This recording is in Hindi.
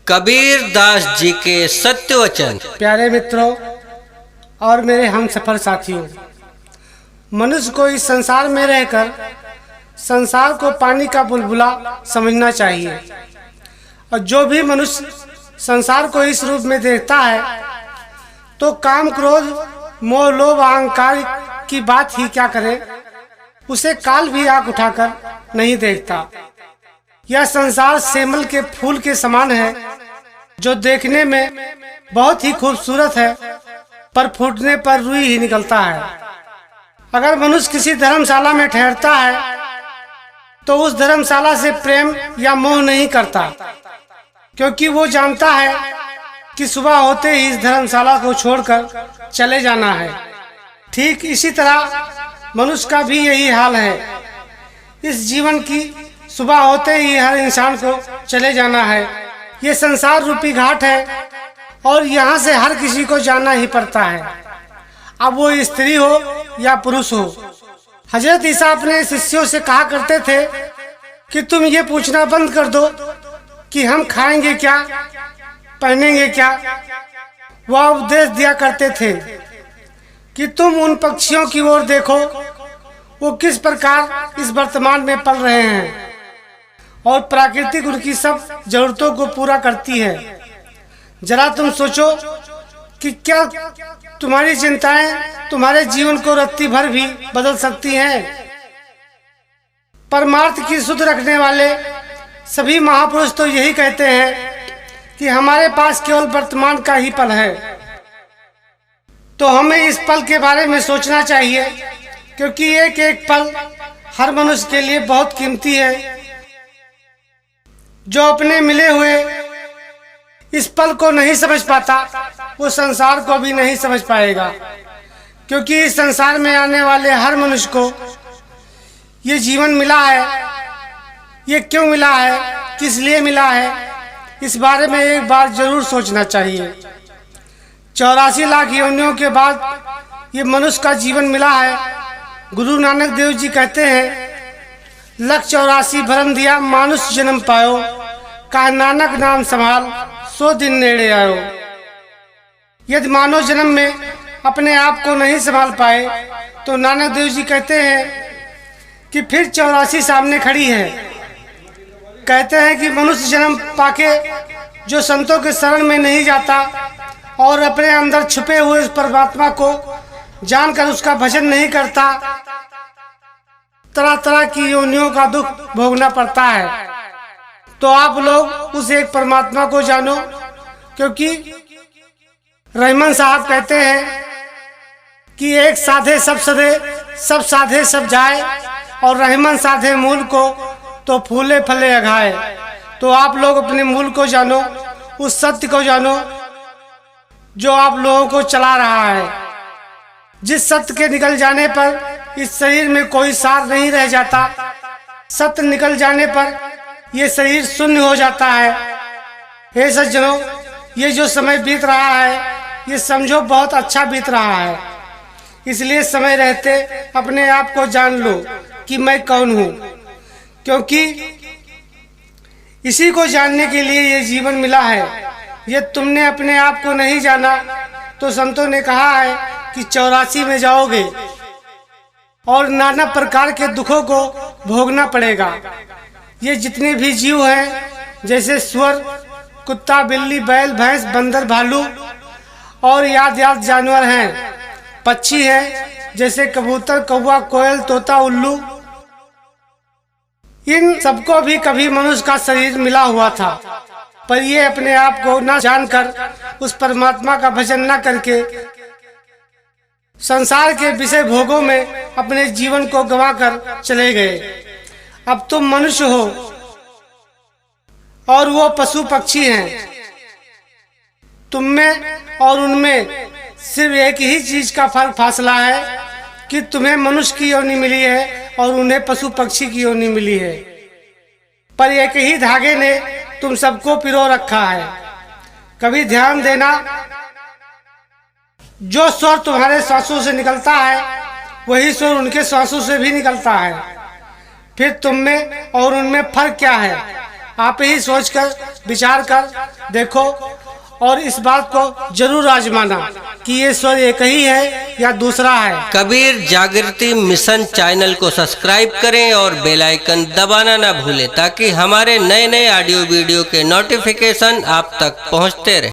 कबीर दास जी के सत्य वचन। प्यारे मित्रों और मेरे हम सफर साथियों, मनुष्य को इस संसार में रहकर संसार को पानी का बुलबुला समझना चाहिए। और जो भी मनुष्य संसार को इस रूप में देखता है तो काम क्रोध मोह लोभ अहंकार की बात ही क्या करे, उसे काल भी आंख उठाकर नहीं देखता। यह संसार सेमल के फूल के समान है जो देखने में बहुत ही खूबसूरत है, पर फूटने पर रुई ही निकलता है। अगर मनुष्य किसी धर्मशाला में ठहरता है तो उस धर्मशाला से प्रेम या मोह नहीं करता, क्योंकि वो जानता है कि सुबह होते ही इस धर्मशाला को छोड़कर चले जाना है। ठीक इसी तरह मनुष्य का भी यही हाल है। इस जीवन की सुबह होते ही हर इंसान को चले जाना है। ये संसार रूपी घाट है और यहाँ से हर किसी को जाना ही पड़ता है, अब वो स्त्री हो या पुरुष हो। हजरत ईसा अपने शिष्यों से कहा करते थे कि तुम ये पूछना बंद कर दो कि हम खाएंगे क्या, पहनेंगे क्या। वह उपदेश दिया करते थे कि तुम उन पक्षियों की ओर देखो, वो किस प्रकार इस वर्तमान में पल रहे हैं और प्राकृतिक उनकी सब जरूरतों को पूरा करती है। जरा तुम सोचो कि क्या तुम्हारी चिंताएं तुम्हारे जीवन को रत्ती भर भी बदल सकती हैं। परमार्थ की सुध रखने वाले सभी महापुरुष तो यही कहते हैं कि हमारे पास केवल वर्तमान का ही पल है, तो हमें इस पल के बारे में सोचना चाहिए, क्योंकि एक एक पल हर मनुष्य के लिए बहुत कीमती है। जो अपने मिले हुए इस पल को नहीं समझ पाता, वो संसार को भी नहीं समझ पाएगा, क्योंकि इस संसार में आने वाले हर मनुष्य को ये जीवन मिला है। ये क्यों मिला है, किस लिए मिला है, इस बारे में एक बार जरूर सोचना चाहिए। 84 लाख योनियों के बाद ये मनुष्य का जीवन मिला है। गुरु नानक देव जी कहते हैं, लख 84 भरम दिया मानुष जन्म पायो, कहा नानक नाम संभाल 100 दिन नेड़े आयो। यदि मानव जन्म में अपने आप को नहीं संभाल पाए तो नानक देव जी कहते हैं कि फिर 84 सामने खड़ी है। कहते हैं कि मनुष्य जन्म पाके जो संतों के शरण में नहीं जाता और अपने अंदर छुपे हुए उस परमात्मा को जानकर उसका भजन नहीं करता, तरह तरह की योनियों का दुख भोगना पड़ता है। तो आप लोग उस एक परमात्मा को जानो, क्योंकि रहमान साहब कहते हैं कि एक साधे सब सधे, सब साधे सब जाए, और रहमान साधे मूल को तो फूले फले अघाए। तो आप लोग अपने मूल को जानो, उस सत्य को जानो जो आप लोगों को चला रहा है। जिस सत्य के निकल जाने पर इस शरीर में कोई सार नहीं रह जाता, सत्य निकल जाने पर ये शरीर शून्य हो जाता है। हे सज्जनों, ये जो समय बीत रहा है ये समझो बहुत अच्छा बीत रहा है। इसलिए समय रहते अपने आप को जान लो कि मैं कौन हूँ, क्योंकि इसी को जानने के लिए ये जीवन मिला है। ये तुमने अपने आप को नहीं जाना तो संतों ने कहा है कि 84 में जाओगे और नाना प्रकार के दुखों को भोगना पड़ेगा। ये जितने भी जीव हैं, जैसे सुअर, कुत्ता, बिल्ली, बैल, भैंस, बंदर, भालू और याद जानवर हैं, पक्षी हैं जैसे कबूतर, कौवा, कोयल, तोता, उल्लू, इन सबको भी कभी मनुष्य का शरीर मिला हुआ था, पर ये अपने आप को न जानकर उस परमात्मा का भजन न करके संसार के विषय भोगों में अपने जीवन को गंवाकर चले गए। अब तुम मनुष्य हो और वो पशु पक्षी हैं। तुम में और उनमें सिर्फ एक ही चीज का फर्क फासला है कि तुम्हें मनुष्य की योनि मिली है और उन्हें पशु पक्षी की योनि मिली है, पर एक ही धागे ने तुम सबको पिरो रखा है। कभी ध्यान देना, जो स्वर तुम्हारे श्वासों से निकलता है वही स्वर उनके श्वासों से भी निकलता है। फिर तुम में और उनमें फर्क क्या है? आप ही सोचकर विचार कर देखो और इस बात को जरूर आजमाना कि ये स्वर एक ही है या दूसरा है। कबीर जागृति मिशन चैनल को सब्सक्राइब करें और बेल आइकन दबाना ना भूलें ताकि हमारे नए नए ऑडियो वीडियो के नोटिफिकेशन आप तक पहुंचते रहे।